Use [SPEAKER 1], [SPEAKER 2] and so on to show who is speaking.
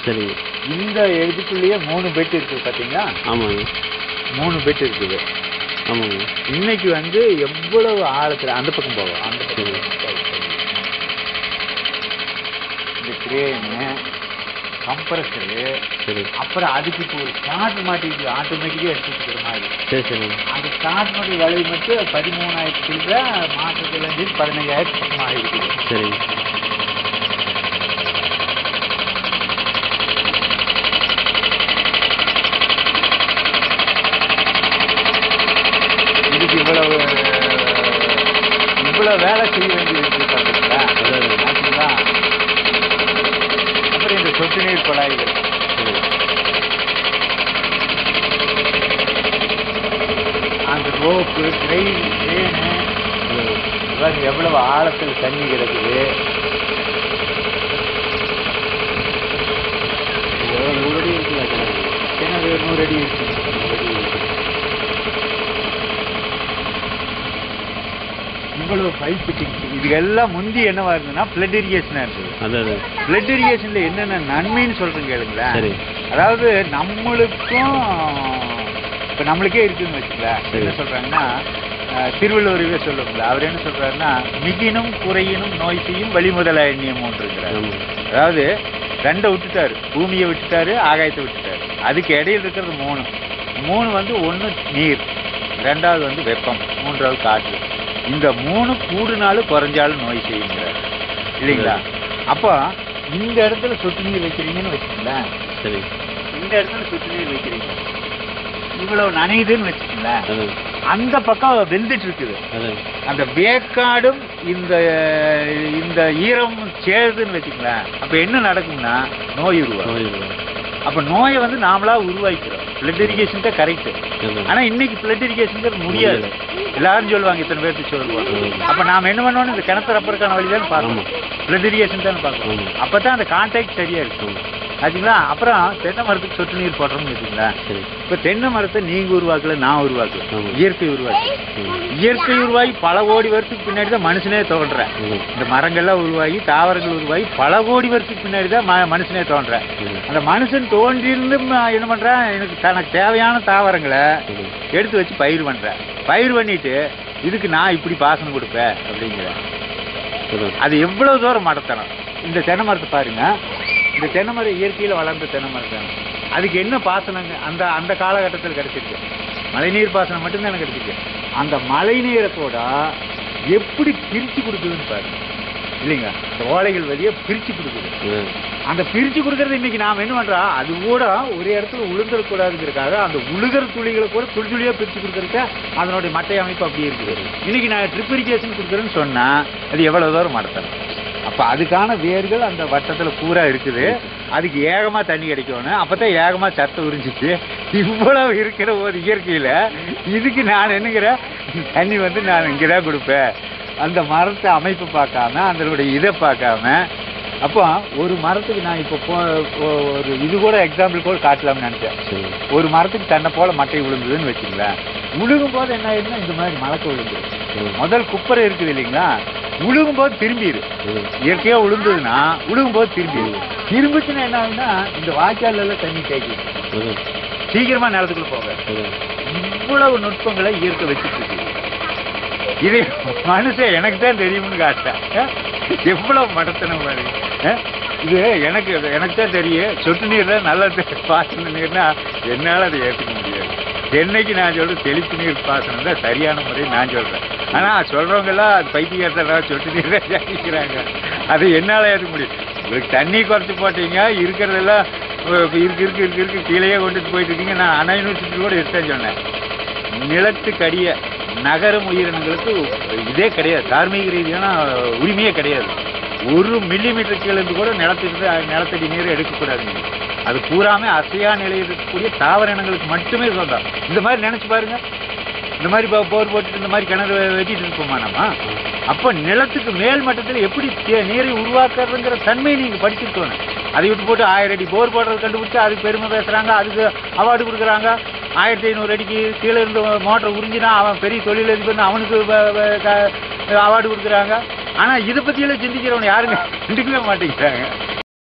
[SPEAKER 1] சரிங்க.
[SPEAKER 2] இந்த இதுக்குள்ளேயே 3 பெட் இருக்குது பார்த்தீங்களா?
[SPEAKER 1] ஆமாங்க.
[SPEAKER 2] 3 பெட் இருக்குது.
[SPEAKER 1] ஆமாங்க.
[SPEAKER 2] இன்னைக்கு வந்து எவ்வளவு ஆழத்தில் அந்த பக்கம் போவோம். அந்த பக்கம் இந்த கிரேனு, கம்ப்ரஸரு,
[SPEAKER 1] சரி.
[SPEAKER 2] அப்புறம் அதுக்கு இப்போ ஒரு ஸ்டார்ட் மாட்டிருக்கு, ஆட்டோமேட்டிக்காக எடுத்துக்கிற மாதிரி.
[SPEAKER 1] சரி சரி.
[SPEAKER 2] அந்த ஸ்டார்ட் மாட்டி விலை மட்டும் 13,000 மாசத்துலேருந்து 15,000 பக்கமாக இருக்குது.
[SPEAKER 1] சரிங்க.
[SPEAKER 2] இதுக்கு இவ்வளவு வேலை செய்ய வேண்டியது இருக்குது பார்த்தீங்களா? பார்த்தீங்களா? அப்புறம் இந்த சொட்டு நீர் குழாய்கள், அந்த ரோப்பு, ட்ரெயின், ட்ரெயினு, எவ்வளவு ஆழத்தில் தண்ணி கிடக்குது.
[SPEAKER 1] 100 அடி இருக்குல்ல
[SPEAKER 2] கிணறு? 100 அடி இருக்கு. இவ்வளவு பைப் ஃபிட்டிங்ஸ், இதுக்கெல்லாம் முந்தி என்னவா இருந்ததுன்னா ஃப்ளட் இரிகேஷனாக இருந்தது.
[SPEAKER 1] அதாவது
[SPEAKER 2] ஃப்ளட் இரிகேஷனில் என்னென்ன நன்மைன்னு சொல்கிறேன் கேளுங்களேன்.
[SPEAKER 1] சரி.
[SPEAKER 2] அதாவது நம்மளுக்கும் இப்போ நம்மளுக்கே இருக்குதுன்னு வச்சுக்கலாம். என்ன சொல்கிறாங்கன்னா, திருவள்ளுவரவே சொல்லுங்களா, அவர் என்ன சொல்கிறாருன்னா, மிகினும் குறையினும் நோய் செய்யும் வழிமுதல எண்ணியமோன்றிருக்கிறார். அதாவது 2 விட்டுட்டாரு, பூமியை விட்டுட்டாரு, ஆகாயத்தை விட்டுட்டாரு. அதுக்கு இடையில் இருக்கிறது 3 வந்து 1 நீர், 2வது வந்து வெப்பம், 3வது காற்று. இந்த 3 கூடுனாலும் குறைஞ்சாலும் நோய் செய்யுங்கிறார் இல்லைங்களா? அப்போ இந்த இடத்துல சொட்டு நீர் வைக்கிறீங்கன்னு வச்சுக்கங்களேன்.
[SPEAKER 1] சரி.
[SPEAKER 2] இந்த இடத்துல சொட்டு நீர் வைக்கிறீங்க, இவ்வளவு நனையுதுன்னு வச்சுக்கங்களேன். அந்த பக்கம் வெந்துட்டு இருக்குது. அந்த வேக்காடும் இந்த ஈரம் சேருதுன்னு வச்சுக்கங்களேன். அப்ப என்ன நடக்கும்னா நோய் உருவாகும். அப்ப நோயை வந்து நாமளா உருவாக்கிறோம். பிளட் இரிகேஷன் தான் கரெக்ட். ஆனா இன்னைக்கு பிளட் இரிகேஷன் முடியாது. எல்லாரும் சொல்லுவாங்க, இத்தனை பேருக்கு சொல்லுவாங்க. அப்ப நாம என்ன பண்ணுவோம், இந்த கிணத்து ரப்பருக்கான வழி தான் பார்க்கணும், பிளட் இரிகேஷன் தான் பார்க்கணும். அப்பதான் அந்த கான்டாக்ட் சரியா இருக்கும். ஆச்சுங்களா? அப்புறம் தென்னை மரத்துக்கு சொட்டு நீர் போடுறோம்னு வச்சுங்களா. இப்ப தென்னை மரத்தை நீங்க உருவாக்கல, நான் உருவாக்கல, இயற்கை உருவாக்கி. இயற்கை உருவாகி பல கோடி வருஷத்துக்கு பின்னாடி தான் மனுஷனே தோன்றேன். இந்த மரங்கள்லாம் உருவாகி, தாவரங்கள் உருவாகி பல கோடி வருஷத்துக்கு பின்னாடி தான் மனுஷனே தோன்றேன். அந்த மனுஷன் தோன்றியிருந்து என்ன பண்றேன், தனக்கு தேவையான தாவரங்களை எடுத்து வச்சு பயிர் பண்றேன். பயிர் பண்ணிட்டு இதுக்கு நான் இப்படி பாசனம் கொடுப்பேன் அப்படிங்கிறேன். அது எவ்வளவு தூரம் மடத்தனம். இந்த தென்னை மரத்தை பாருங்க, இந்த தென்னை மரம் இயற்கையில் வளர்ந்த தென்னை மரம் தானே. அதுக்கு என்ன பாசனங்க அந்த காலகட்டத்தில் கிடைச்சிருக்கு? மழைநீர் பாசனம் மட்டும்தான் எனக்கு கிடைச்சிருக்கு. அந்த மழை நீரை கூட எப்படி பிரித்து கொடுக்குதுன்னு பாருங்க இல்லைங்க. இந்த ஓலைகள் வழியா பிரித்து கொடுக்குது. அந்த பிரித்து கொடுக்கறது இன்னைக்கு நாம் என்ன பண்ணுறோம், அது கூட ஒரு இடத்துல உளுந்துடக்கூடாதுங்கிறதுக்காக அந்த உழுகிற துளிகளை கூட துளி துளியாக பிரித்து கொடுக்குறதுக்கு அதனுடைய மட்டை அமைப்பு அப்படியே இருக்குது. இன்னைக்கு நான் ட்ரிப் இரிகேஷன் கொடுக்குறேன்னு சொன்னால் அது எவ்வளோ தூரம் மடத்தணும். அப்போ அதுக்கான வேர்கள் அந்த வட்டத்தில் பூரா இருக்குது. அதுக்கு ஏகமாக தண்ணி கிடைக்கணும். அப்போ தான் ஏகமாக சத்தை உறிஞ்சிச்சு. இவ்வளவு இருக்கிற ஒரு இயற்கையில் இதுக்கு நான் என்னங்கிறேன், தண்ணி வந்து நான் இங்கே தான் கொடுப்பேன். அந்த மரத்தை அமைப்பு பார்க்காம, அதனுடைய இதை பார்க்காம. அப்போ ஒரு மரத்துக்கு நான் இப்போ ஒரு இது கூட எக்ஸாம்பிள் கூட காட்டலாம்னு நினச்சேன். ஒரு மரத்துக்கு தன்னை போல மட்டை விழுந்ததுன்னு வச்சுங்களேன். உழுகும் போது என்ன ஆயிடுதுன்னா இந்த மாதிரி மலக்க விழுந்து முதல் குப்பரை இருக்குது இல்லைங்களா, உழுகும் போது திரும்பிடு. இயற்கையாக உளுந்ததுன்னா உழுகும் போது திரும்பிச்சுன்னா என்ன ஆகுதுன்னா இந்த வாய்க்கால் எல்லாம் தண்ணி தேய்க்குது, சீக்கிரமா நிலத்துக்குள்ள போக. இவ்வளவு நுட்பங்களை இயற்கை வச்சுட்டு இருக்கு. இது மனுஷன் எனக்கு தான் தெரியும்னு காட்டேன். எவ்வளவு மடத்தனம் பாருங்க. இது எனக்கு தான் தெரியும். சொட்டு நீர் தான் நல்ல பாசன நீர்னா என்னால் அதை ஏற்றுக்க முடியாது. சென்னைக்கு நான் சொல்கிறேன் தெளிப்பு நீர் பாசனம் தான் சரியான முறையை நான் சொல்கிறேன். ஆனால் சொல்கிறவங்கெல்லாம் அது பைத்தியக்காரத்தான் சொட்டு நீர் தான் ஜாதிக்கிறாங்க. அது என்னால் ஏற்றுக்க முடியும். உங்களுக்கு தண்ணி குறைச்சி போட்டீங்க, இருக்கிறதெல்லாம் இருக்கு கீழேயே கொண்டுட்டு போயிட்டு இருக்கீங்க. நான் அண்ணா யூனிவர்சிட்டி கூட இருக்கேன்னு சொன்னேன். நிலத்துக்கடிய நகரம் உயிரினங்களுக்கு இதே கிடையாது, தார்மீக ரீதியான உரிமையே கிடையாது. 1 மில்லிமீட்டர் கீழேருந்து கூட நிலத்தடி நீரை எடுக்கக்கூடாதுங்க. அது பூராமே அசையா நிலையில் இருக்கக்கூடிய தாவர இனங்களுக்கு மட்டுமே சொந்தம். இந்த மாதிரி நினைச்சு பாருங்க. இந்த மாதிரி போர் போட்டுட்டு இந்த மாதிரி கிணறு வெட்டிட்டு இருப்போமா நம்ம? அப்போ நிலத்துக்கு மேல் மட்டத்தில் எப்படி நீரை உருவாக்குறதுங்கிற தன்மையை நீங்கள் படிச்சிருக்கணும். அதை விட்டு போட்டு 1000 அடி போர் போடுறது கண்டுபிடிச்சு அதுக்கு பெருமை பேசுகிறாங்க, அதுக்கு அவார்டு கொடுக்குறாங்க. 1500 அடிக்கு கீழே இருந்து மோட்டரை உறிஞ்சினா அவன் பெரிய தொழிலதிபர், அவனுக்கு அவார்டு கொடுக்குறாங்க. ஆனால் இதை பற்றியெல்லாம் சிந்திக்கிறவன் யாருங்க கண்டுக்கவே மாட்டேங்கிறாங்க.